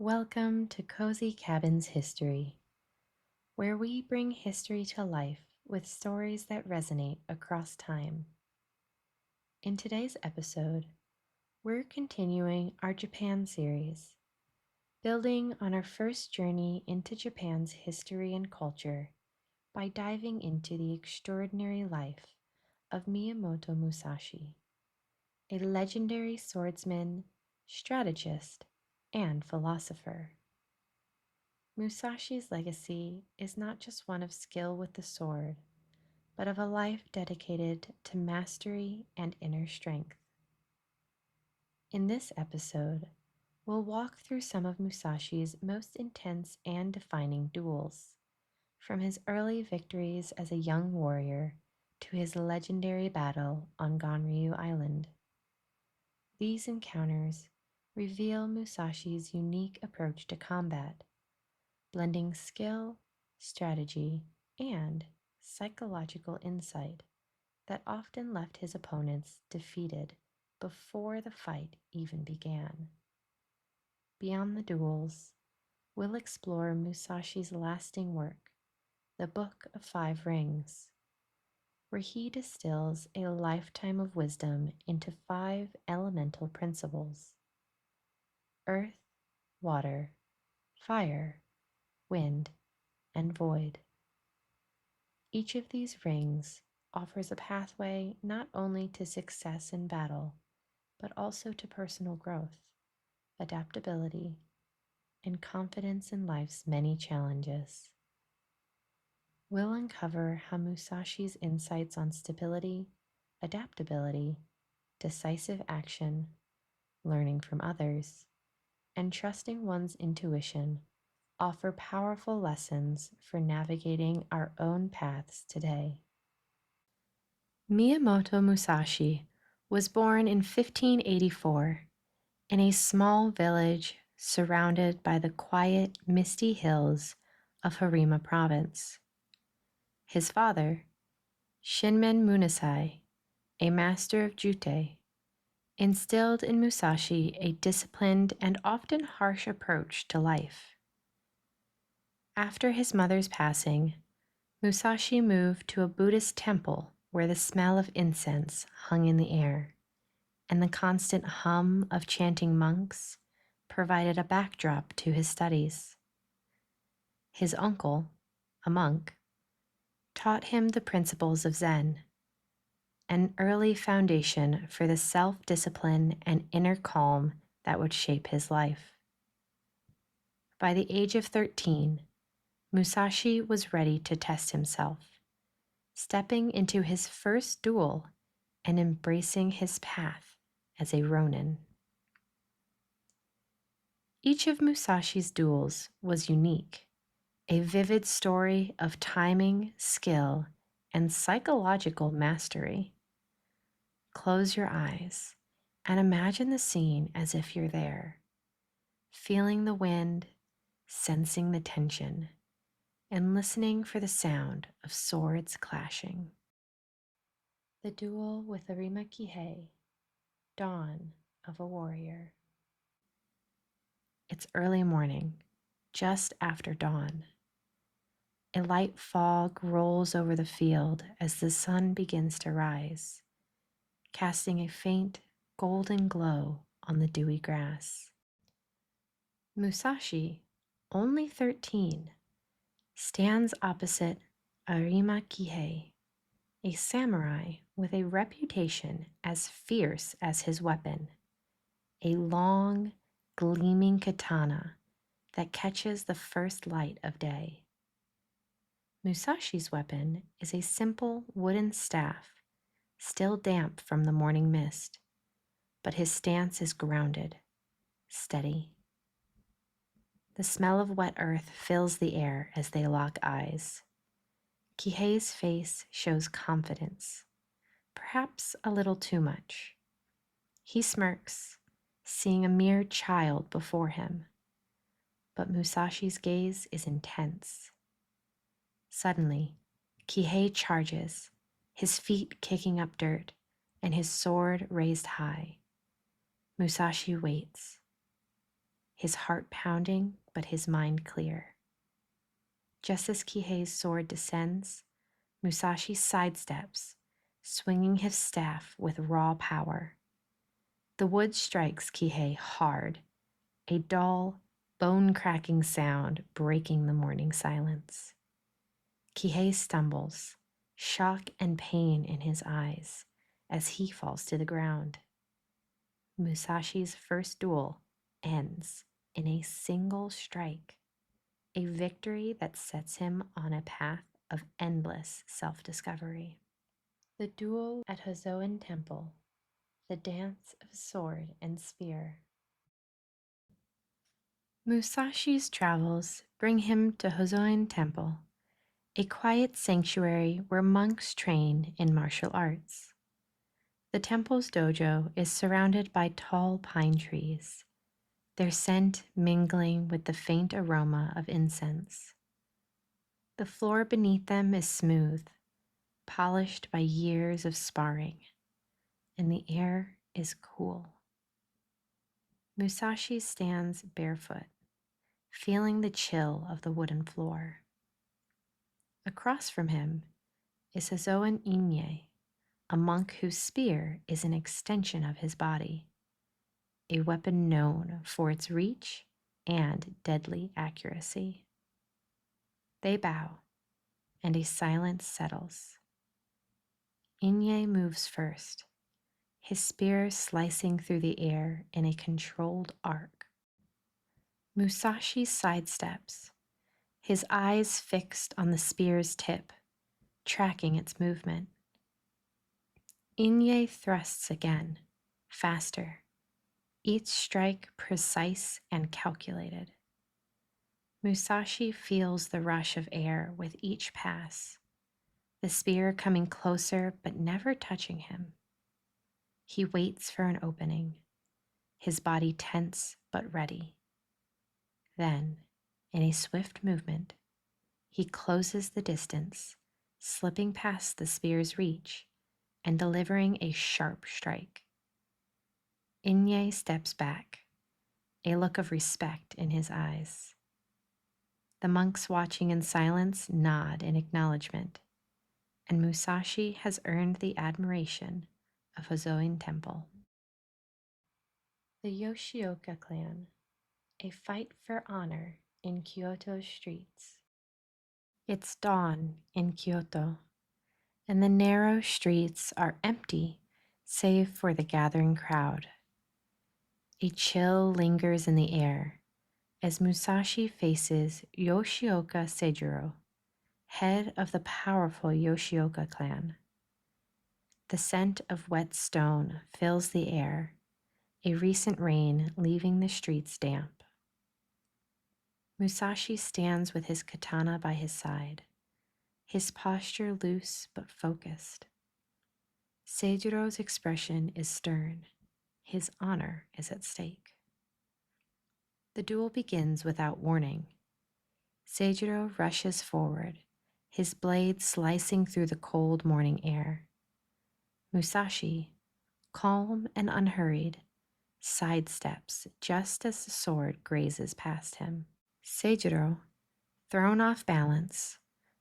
Welcome to Cozy Cabin's History, where we bring history to life with stories that resonate across time. In today's episode, we're continuing our Japan series, building on our first journey into Japan's history and culture by diving into the extraordinary life of Miyamoto Musashi, a legendary swordsman, strategist, and philosopher. Musashi's legacy is not just one of skill with the sword, but of a life dedicated to mastery and inner strength. In this episode, we'll walk through some of Musashi's most intense and defining duels, from his early victories as a young warrior to his legendary battle on Ganryu Island. These encounters reveal Musashi's unique approach to combat, blending skill, strategy, and psychological insight that often left his opponents defeated before the fight even began. Beyond the duels, we'll explore Musashi's lasting work, the Book of Five Rings, where he distills a lifetime of wisdom into five elemental principles: earth, water, fire, wind, and void. Each of these rings offers a pathway not only to success in battle, but also to personal growth, adaptability, and confidence in life's many challenges. We'll uncover how Musashi's insights on stability, adaptability, decisive action, learning from others, and trusting one's intuition offer powerful lessons for navigating our own paths today. Miyamoto Musashi was born in 1584 in a small village surrounded by the quiet, misty hills of Harima Province. His father, Shinmen Munasai, a master of jute, instilled in Musashi a disciplined and often harsh approach to life. After his mother's passing, Musashi moved to a Buddhist temple where the smell of incense hung in the air, and the constant hum of chanting monks provided a backdrop to his studies. His uncle, a monk, taught him the principles of Zen, an early foundation for the self-discipline and inner calm that would shape his life. By the age of 13, Musashi was ready to test himself, stepping into his first duel and embracing his path as a ronin. Each of Musashi's duels was unique, a vivid story of timing, skill, and psychological mastery. Close your eyes and imagine the scene as if you're there, feeling the wind, sensing the tension, and listening for the sound of swords clashing. The duel with Arima Kihei, Dawn of a Warrior. It's early morning, just after dawn. A light fog rolls over the field as the sun begins to rise, casting a faint golden glow on the dewy grass. Musashi, only 13, stands opposite Arima Kihei, a samurai with a reputation as fierce as his weapon, a long, gleaming katana that catches the first light of day. Musashi's weapon is a simple wooden staff, still damp from the morning mist, but his stance is grounded, steady. The smell of wet earth fills the air as they lock eyes. Kihei's face shows confidence, perhaps a little too much. He smirks, seeing a mere child before him, but Musashi's gaze is intense. Suddenly, Kihei charges, his feet kicking up dirt and his sword raised high. Musashi waits. his heart pounding but his mind clear. Just as Kihei's sword descends, Musashi sidesteps, swinging his staff with raw power. The wood strikes Kihei hard, a dull, bone-cracking sound breaking the morning silence. Kihei stumbles, shock and pain in his eyes as he falls to the ground. Musashi's first duel ends in a single strike, a victory that sets him on a path of endless self-discovery. The duel at Hozoen Temple, the dance of sword and spear. Musashi's travels bring him to Hozoen Temple, a quiet sanctuary where monks train in martial arts. The temple's dojo is surrounded by tall pine trees, their scent mingling with the faint aroma of incense. The floor beneath them is smooth, polished by years of sparring, and the air is cool. Musashi stands barefoot, feeling the chill of the wooden floor. Across from him is Hazoan Inye, a monk whose spear is an extension of his body, a weapon known for its reach and deadly accuracy. They bow, and a silence settles. Inye moves first, his spear slicing through the air in a controlled arc. Musashi sidesteps, his eyes fixed on the spear's tip, tracking its movement. Inye thrusts again, faster, each strike precise and calculated. Musashi feels the rush of air with each pass, the spear coming closer but never touching him. He waits for an opening, his body tense but ready. Then, in a swift movement, he closes the distance, slipping past the spear's reach and delivering a sharp strike. Inye steps back, a look of respect in his eyes. The monks watching in silence nod in acknowledgement, and Musashi has earned the admiration of Hozoen Temple. The Yoshioka clan, a fight for honor in Kyoto's streets. It's dawn in Kyoto, and the narrow streets are empty save for the gathering crowd. A chill lingers in the air as Musashi faces Yoshioka Seijuro, head of the powerful Yoshioka clan. The scent of wet stone fills the air, a recent rain leaving the streets damp. Musashi stands with his katana by his side, his posture loose but focused. Seijuro's expression is stern. His honor is at stake. The duel begins without warning. Seijuro rushes forward, his blade slicing through the cold morning air. Musashi, calm and unhurried, sidesteps just as the sword grazes past him. Seijuro, thrown off balance,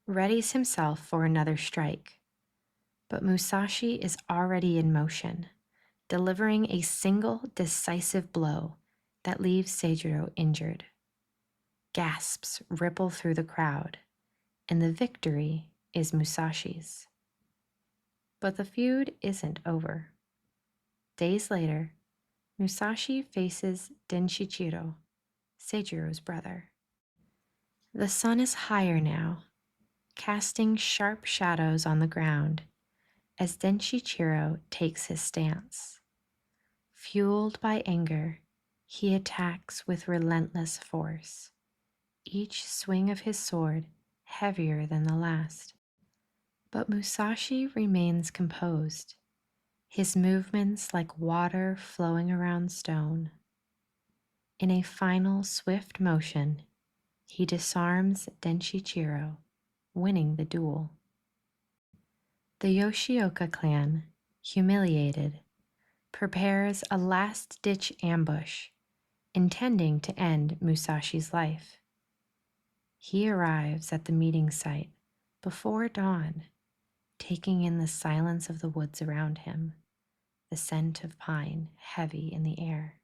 readies himself for another strike. But Musashi is already in motion, delivering a single decisive blow that leaves Seijuro injured. Gasps ripple through the crowd, and the victory is Musashi's. But the feud isn't over. Days later, Musashi faces Denshichiro, Seijuro's brother. The sun is higher now, casting sharp shadows on the ground as Denshichiro takes his stance. Fueled by anger, he attacks with relentless force, each swing of his sword heavier than the last. But Musashi remains composed, his movements like water flowing around stone. In a final swift motion, he disarms Denshichiro, winning the duel. The Yoshioka clan, humiliated, prepares a last-ditch ambush, intending to end Musashi's life. He arrives at the meeting site before dawn, taking in the silence of the woods around him, the scent of pine heavy in the air.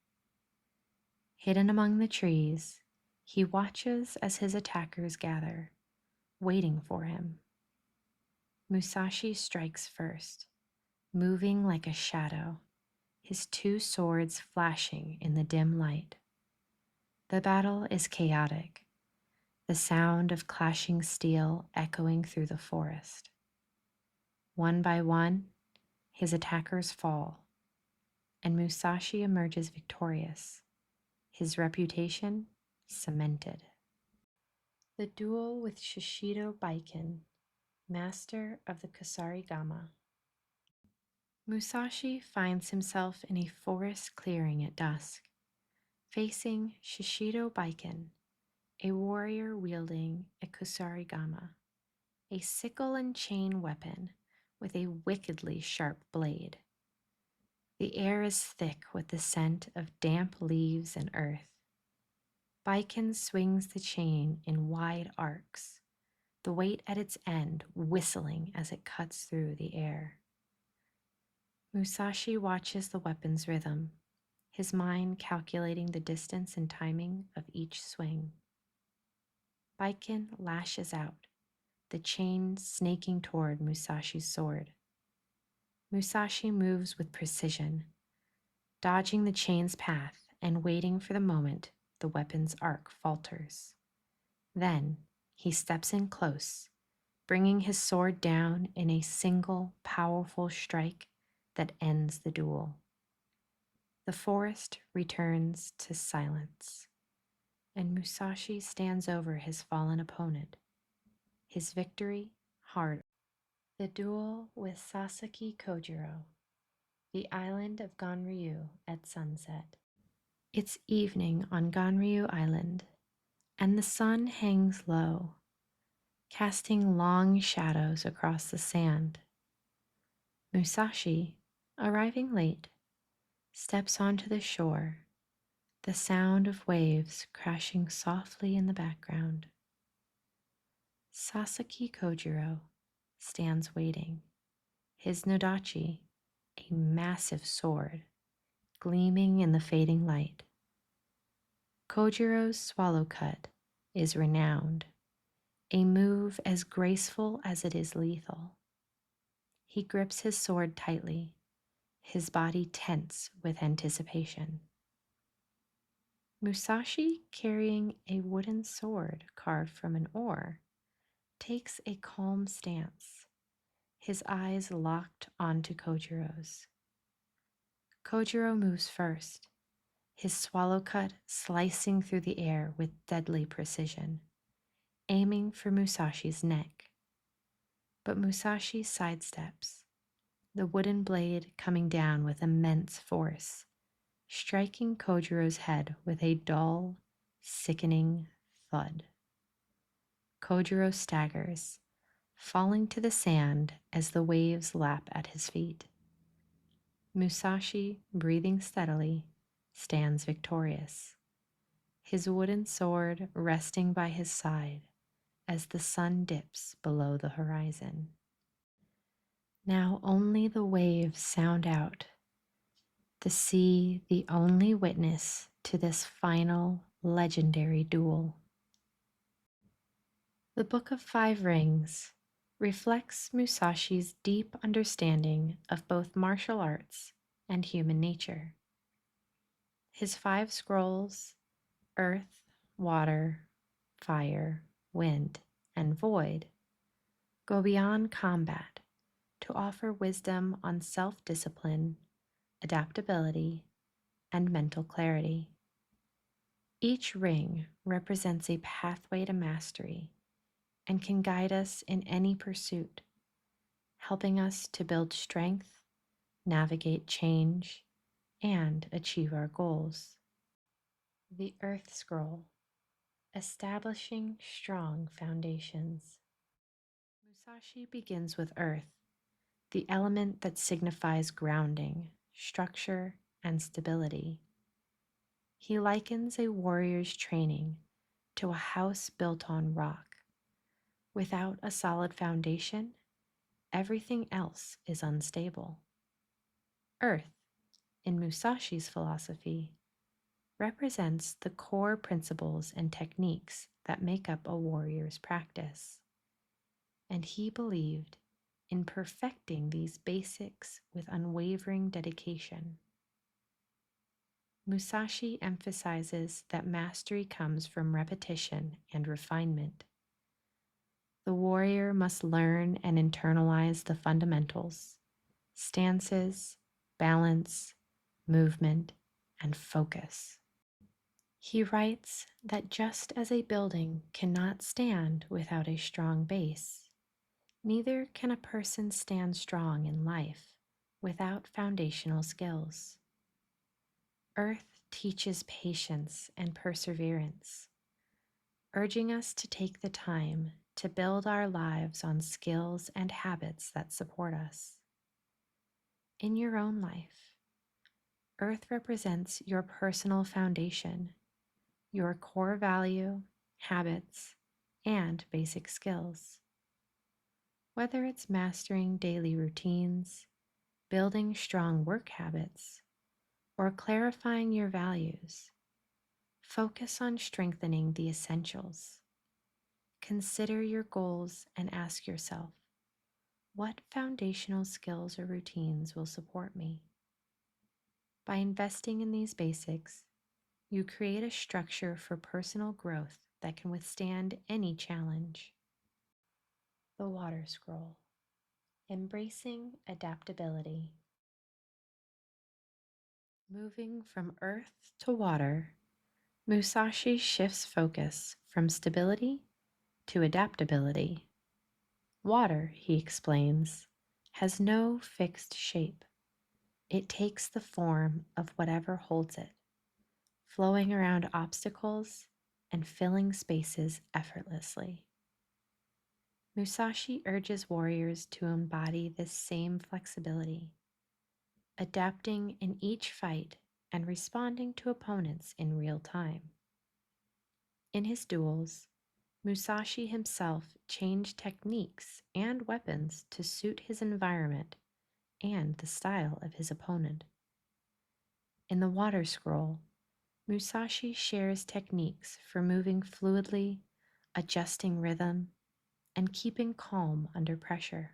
Hidden among the trees, he watches as his attackers gather, waiting for him. Musashi strikes first, moving like a shadow, his two swords flashing in the dim light. The battle is chaotic, the sound of clashing steel echoing through the forest. One by one, his attackers fall, and Musashi emerges victorious, his reputation cemented. The duel with Shishido Baiken, master of the Kusarigama. Musashi finds himself in a forest clearing at dusk, facing Shishido Baiken, a warrior wielding a kusarigama, a sickle and chain weapon with a wickedly sharp blade. The air is thick with the scent of damp leaves and earth. Baiken swings the chain in wide arcs, the weight at its end whistling as it cuts through the air. Musashi watches the weapon's rhythm, his mind calculating the distance and timing of each swing. Baiken lashes out, the chain snaking toward Musashi's sword. Musashi moves with precision, dodging the chain's path and waiting for the moment the weapon's arc falters. Then he steps in close, bringing his sword down in a single powerful strike that ends the duel. The forest returns to silence, and Musashi stands over his fallen opponent, his victory hard. The duel with Sasaki Kojiro, the island of Ganryu at sunset. It's evening on Ganryu Island, and the sun hangs low, casting long shadows across the sand. Musashi, arriving late, steps onto the shore, the sound of waves crashing softly in the background. Sasaki Kojiro stands waiting, his nodachi, a massive sword, gleaming in the fading light. Kojiro's swallow cut is renowned, a move as graceful as it is lethal. He grips his sword tightly, his body tense with anticipation. Musashi, carrying a wooden sword carved from an oar, takes a calm stance, his eyes locked onto Kojiro's. Kojiro moves first, his swallow cut slicing through the air with deadly precision, aiming for Musashi's neck. But Musashi sidesteps, the wooden blade coming down with immense force, striking Kojiro's head with a dull, sickening thud. Kojiro staggers, falling to the sand as the waves lap at his feet. Musashi, breathing steadily, stands victorious, his wooden sword resting by his side as the sun dips below the horizon. Now only the waves sound out, the sea the only witness to this final legendary duel. The Book of Five Rings reflects Musashi's deep understanding of both martial arts and human nature. His five scrolls, earth, water, fire, wind, and void, go beyond combat to offer wisdom on self-discipline, adaptability, and mental clarity. Each ring represents a pathway to mastery and can guide us in any pursuit, helping us to build strength, navigate change, and achieve our goals. The Earth Scroll, establishing strong foundations. Musashi begins with earth, the element that signifies grounding, structure, and stability. He likens a warrior's training to a house built on rock. Without a solid foundation, everything else is unstable. Earth, in Musashi's philosophy, represents the core principles and techniques that make up a warrior's practice. And he believed in perfecting these basics with unwavering dedication. Musashi emphasizes that mastery comes from repetition and refinement. The warrior must learn and internalize the fundamentals, stances, balance, movement, and focus. He writes that just as a building cannot stand without a strong base, neither can a person stand strong in life without foundational skills. Earth teaches patience and perseverance, urging us to take the time to build our lives on skills and habits that support us. In your own life, Earth represents your personal foundation, your core value, habits, and basic skills. Whether it's mastering daily routines, building strong work habits, or clarifying your values, focus on strengthening the essentials. Consider your goals and ask yourself, what foundational skills or routines will support me? By investing in these basics, you create a structure for personal growth that can withstand any challenge. The Water Scroll. Embracing adaptability. Moving from earth to water, Musashi shifts focus from stability to adaptability. Water, he explains, has no fixed shape. It takes the form of whatever holds it, flowing around obstacles and filling spaces effortlessly. Musashi urges warriors to embody this same flexibility, adapting in each fight and responding to opponents in real time. In his duels, Musashi himself changed techniques and weapons to suit his environment and the style of his opponent. In the Water Scroll, Musashi shares techniques for moving fluidly, adjusting rhythm, and keeping calm under pressure.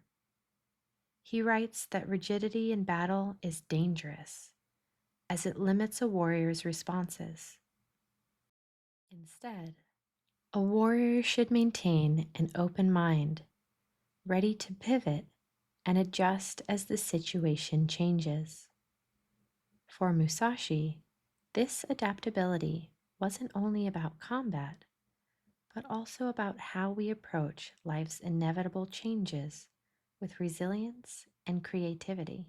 He writes that rigidity in battle is dangerous, as it limits a warrior's responses. Instead, a warrior should maintain an open mind, ready to pivot and adjust as the situation changes. For Musashi, this adaptability wasn't only about combat, but also about how we approach life's inevitable changes with resilience and creativity.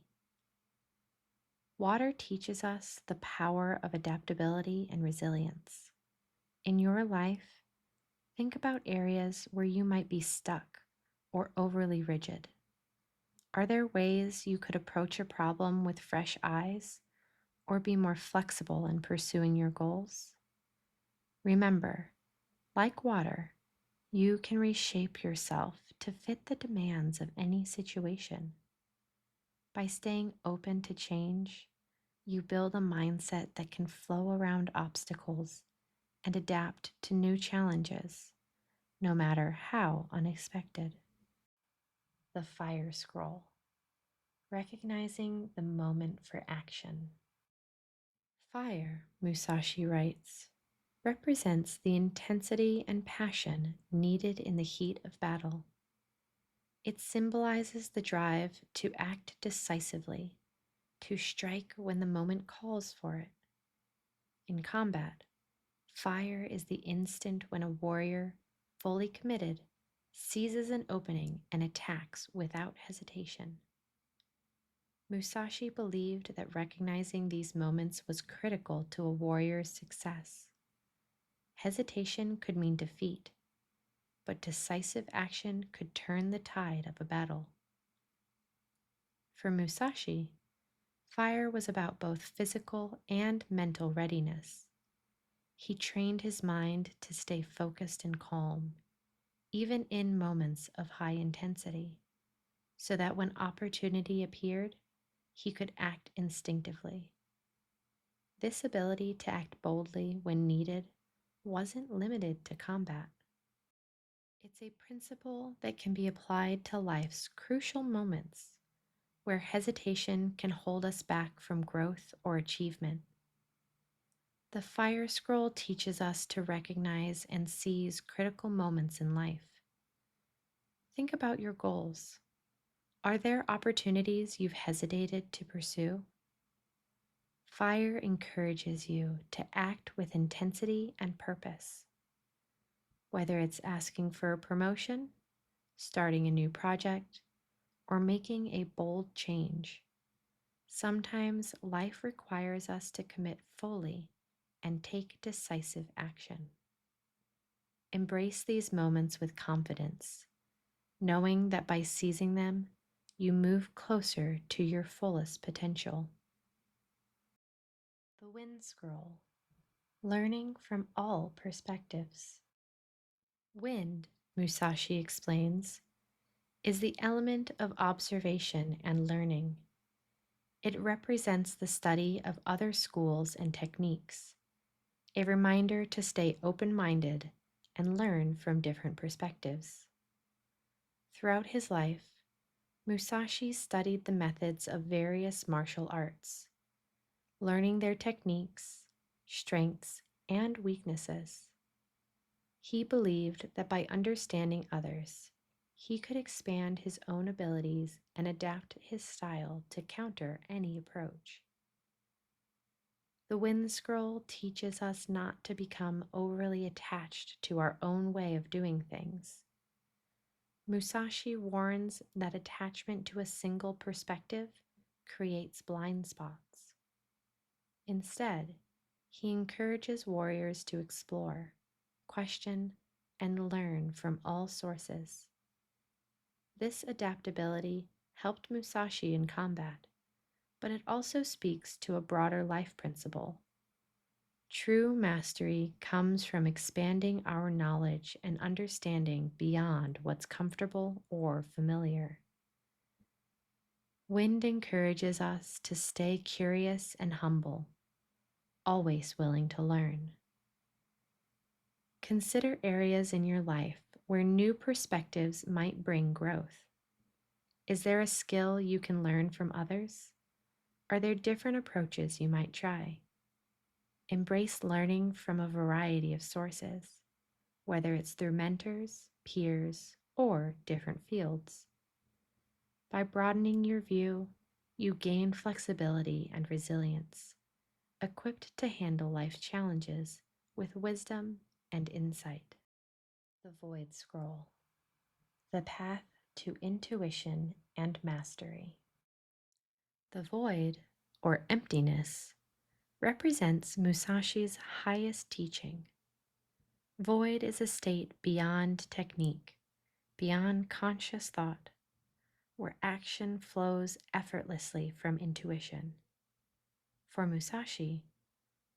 Water teaches us the power of adaptability and resilience. In your life, think about areas where you might be stuck or overly rigid. Are there ways you could approach a problem with fresh eyes or be more flexible in pursuing your goals? Remember, like water, you can reshape yourself to fit the demands of any situation. By staying open to change, you build a mindset that can flow around obstacles and adapt to new challenges, no matter how unexpected. The Fire Scroll. Recognizing the moment for action. Fire, Musashi writes, represents the intensity and passion needed in the heat of battle. It symbolizes the drive to act decisively, to strike when the moment calls for it. In combat, fire is the instant when a warrior, fully committed, seizes an opening and attacks without hesitation. Musashi believed that recognizing these moments was critical to a warrior's success. Hesitation could mean defeat, but decisive action could turn the tide of a battle. For Musashi, fire was about both physical and mental readiness. He trained his mind to stay focused and calm, even in moments of high intensity, so that when opportunity appeared, he could act instinctively. This ability to act boldly when needed wasn't limited to combat. It's a principle that can be applied to life's crucial moments where hesitation can hold us back from growth or achievement. The Fire Scroll teaches us to recognize and seize critical moments in life. Think about your goals. Are there opportunities you've hesitated to pursue? Fire encourages you to act with intensity and purpose. Whether it's asking for a promotion, starting a new project, or making a bold change, sometimes life requires us to commit fully and take decisive action. Embrace these moments with confidence, knowing that by seizing them, you move closer to your fullest potential. The Wind Scroll, learning from all perspectives. Wind, Musashi explains, is the element of observation and learning. It represents the study of other schools and techniques, a reminder to stay open-minded and learn from different perspectives. Throughout his life, Musashi studied the methods of various martial arts, learning their techniques, strengths, and weaknesses. He believed that by understanding others, he could expand his own abilities and adapt his style to counter any approach. The Wind Scroll teaches us not to become overly attached to our own way of doing things. Musashi warns that attachment to a single perspective creates blind spots. Instead, he encourages warriors to explore, question, and learn from all sources. This adaptability helped Musashi in combat, but it also speaks to a broader life principle. True mastery comes from expanding our knowledge and understanding beyond what's comfortable or familiar. Wind encourages us to stay curious and humble, always willing to learn. Consider areas in your life where new perspectives might bring growth. Is there a skill you can learn from others? Are there different approaches you might try? Embrace learning from a variety of sources, whether it's through mentors, peers, or different fields. By broadening your view, you gain flexibility and resilience, equipped to handle life's challenges with wisdom and insight. The Void Scroll, the path to intuition and mastery. The void, or emptiness, represents Musashi's highest teaching. Void is a state beyond technique, beyond conscious thought, where action flows effortlessly from intuition. For Musashi,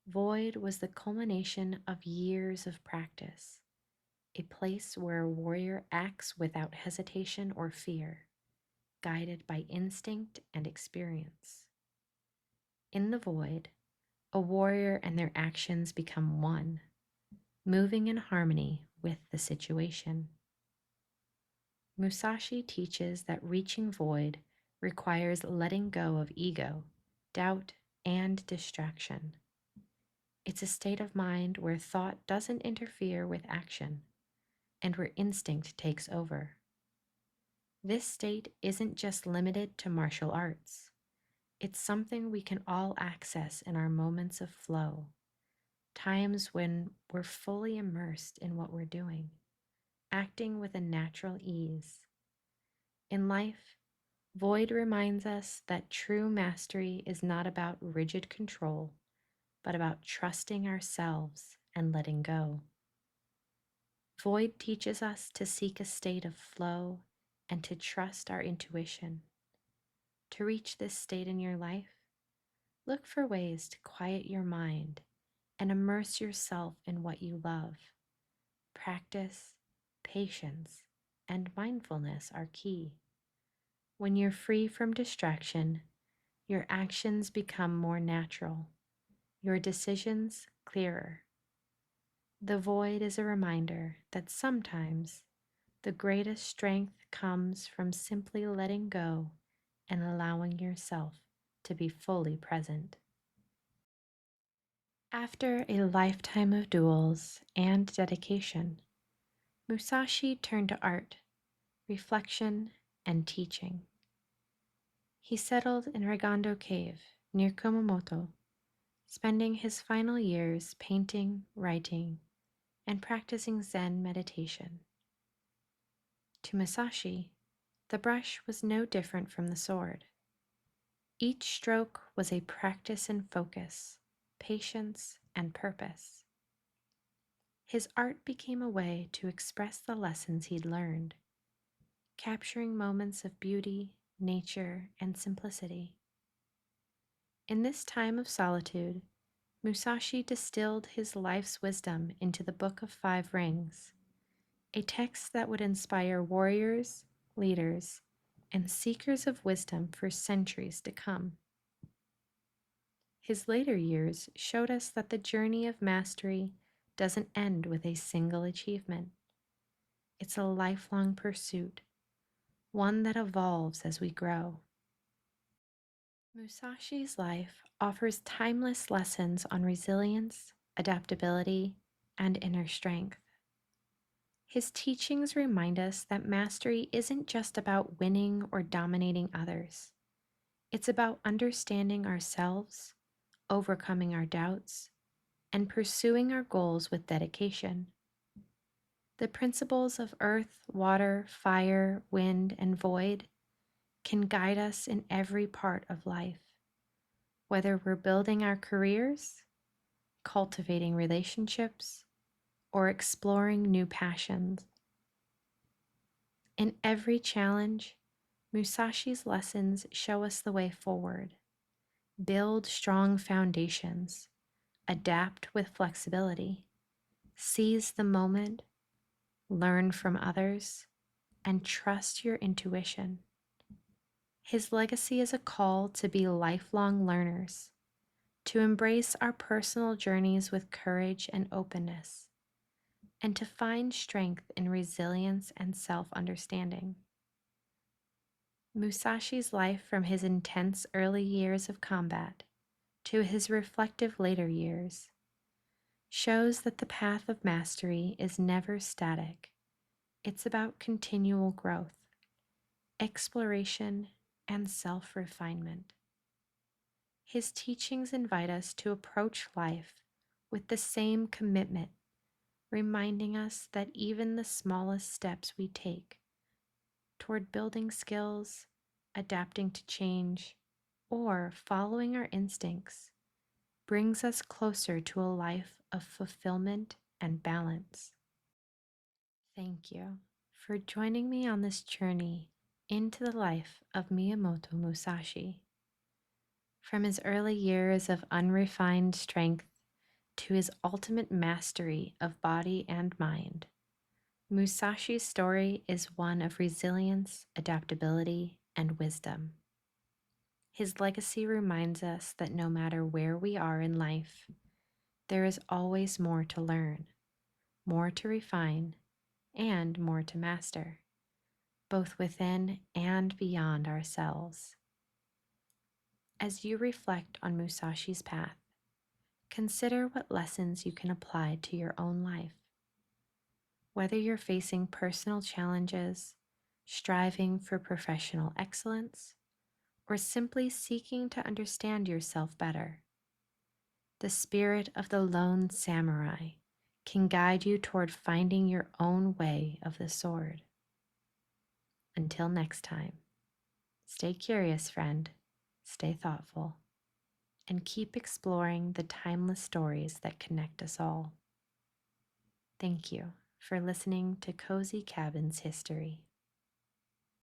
void was the culmination of years of practice, a place where a warrior acts without hesitation or fear, guided by instinct and experience. In the void, a warrior and their actions become one, moving in harmony with the situation. Musashi teaches that reaching void requires letting go of ego, doubt, and distraction. It's a state of mind where thought doesn't interfere with action and where instinct takes over. This state isn't just limited to martial arts. It's something we can all access in our moments of flow, times when we're fully immersed in what we're doing, acting with a natural ease. In life, void reminds us that true mastery is not about rigid control, but about trusting ourselves and letting go. Void teaches us to seek a state of flow and to trust our intuition. To reach this state in your life, look for ways to quiet your mind and immerse yourself in what you love. Practice, patience, and mindfulness are key. When you're free from distraction, your actions become more natural, your decisions clearer. The void is a reminder that sometimes the greatest strength comes from simply letting go and allowing yourself to be fully present. After a lifetime of duels and dedication, Musashi turned to art, reflection, and teaching. He settled in Regondo Cave near Kumamoto, spending his final years painting, writing, and practicing Zen meditation. To Musashi, the brush was no different from the sword. Each stroke was a practice in focus, patience, and purpose. His art became a way to express the lessons he'd learned, capturing moments of beauty, nature, and simplicity. In this time of solitude, Musashi distilled his life's wisdom into the Book of Five Rings, a text that would inspire warriors, leaders, and seekers of wisdom for centuries to come. His later years showed us that the journey of mastery doesn't end with a single achievement. It's a lifelong pursuit, one that evolves as we grow. Musashi's life offers timeless lessons on resilience, adaptability, and inner strength. His teachings remind us that mastery isn't just about winning or dominating others. It's about understanding ourselves, overcoming our doubts, and pursuing our goals with dedication. The principles of earth, water, fire, wind, and void can guide us in every part of life, whether we're building our careers, cultivating relationships, or exploring new passions. In every challenge, Musashi's lessons show us the way forward. Build strong foundations, adapt with flexibility, seize the moment, learn from others, and trust your intuition. His legacy is a call to be lifelong learners, to embrace our personal journeys with courage and openness, and to find strength in resilience and self-understanding. Musashi's life, from his intense early years of combat to his reflective later years, shows that the path of mastery is never static. It's about continual growth, exploration, and self-refinement. His teachings invite us to approach life with the same commitment, reminding us that even the smallest steps we take toward building skills, adapting to change, or following our instincts brings us closer to a life of fulfillment and balance. Thank you for joining me on this journey into the life of Miyamoto Musashi. From his early years of unrefined strength to his ultimate mastery of body and mind, Musashi's story is one of resilience, adaptability, and wisdom. His legacy reminds us that no matter where we are in life, there is always more to learn, more to refine, and more to master, both within and beyond ourselves. As you reflect on Musashi's path, consider what lessons you can apply to your own life. Whether you're facing personal challenges, striving for professional excellence, or simply seeking to understand yourself better, the spirit of the lone samurai can guide you toward finding your own way of the sword. Until next time, stay curious, friend, stay thoughtful, and keep exploring the timeless stories that connect us all. Thank you for listening to Cozy Cabin's History.